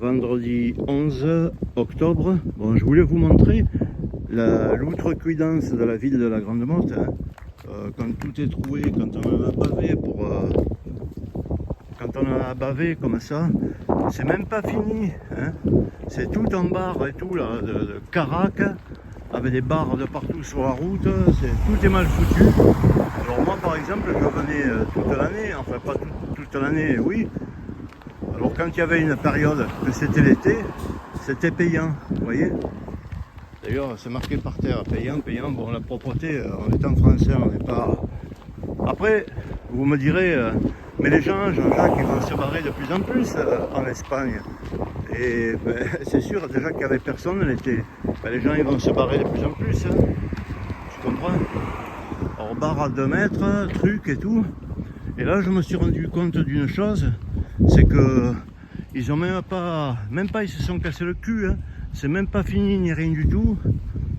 Vendredi 11 octobre. Bon, je voulais vous montrer l'outrecuidance de la ville de la Grande Motte, hein. Quand tout est troué, quand on en a bavé quand on en a bavé comme ça, c'est même pas fini, hein. C'est tout en barre et tout là, de carac, avec des barres de partout sur la route, tout est mal foutu. Alors moi par exemple, je venais toute l'année, enfin pas toute l'année, oui. Alors quand il y avait une période que c'était l'été, c'était payant, vous voyez. D'ailleurs c'est marqué par terre, payant, payant. Bon, la propreté, en étant français, on n'est pas... Après, vous me direz, mais les gens, Jean-Jacques, ils vont se barrer de plus en plus en Espagne. Et ben, c'est sûr, déjà qu'il n'y avait personne l'été, ben, les gens ils vont se barrer de plus en plus, hein. Tu comprends? Alors barre à 2 mètres, truc et tout. Et là je me suis rendu compte d'une chose, c'est que ils ont même pas ils se sont cassés le cul, hein. C'est même pas fini ni rien du tout.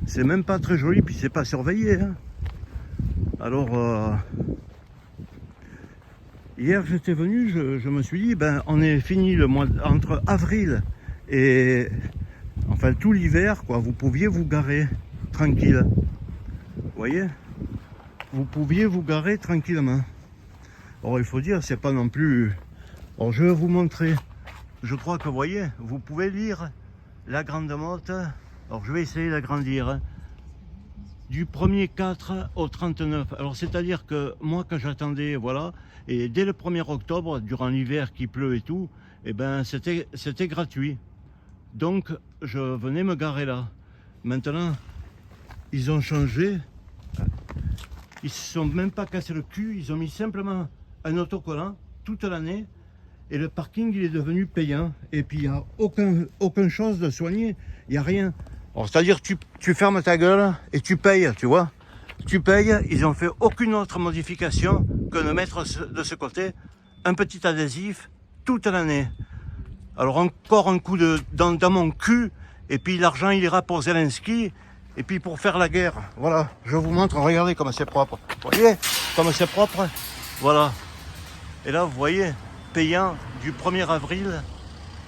C'est même pas très joli, puis c'est pas surveillé, hein. Alors hier j'étais venu, je me suis dit, ben on est fini le mois entre avril et enfin tout l'hiver, quoi. Vous pouviez vous garer tranquille, vous voyez, vous pouviez vous garer tranquillement. Alors il faut dire, c'est pas non plus... Alors je vais vous montrer, je crois que vous voyez, vous pouvez lire la Grande Motte. Alors je vais essayer d'agrandir, hein. Du 1er 4 au 39. Alors c'est à dire que moi quand j'attendais, voilà, et dès le 1er octobre, durant l'hiver qui pleut et tout, et ben c'était gratuit. Donc je venais me garer là. Maintenant ils ont changé, ils se sont même pas cassé le cul, ils ont mis simplement un autocollant toute l'année et le parking il est devenu payant, et puis il n'y a aucune chose de soigné, il n'y a rien. C'est-à-dire tu fermes ta gueule et tu payes, tu vois. Tu payes, ils n'ont fait aucune autre modification que de mettre de ce côté un petit adhésif toute l'année. Alors encore un coup dans mon cul, et puis l'argent il ira pour Zelensky, et puis pour faire la guerre. Voilà, je vous montre, regardez comme c'est propre. Vous voyez comme c'est propre. Voilà. Et là vous voyez, payant du 1er avril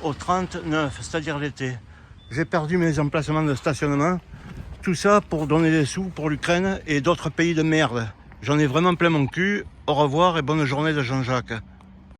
au 39, c'est-à-dire l'été. J'ai perdu mes emplacements de stationnement. Tout ça pour donner des sous pour l'Ukraine et d'autres pays de merde. J'en ai vraiment plein mon cul. Au revoir et bonne journée de Jean-Jacques.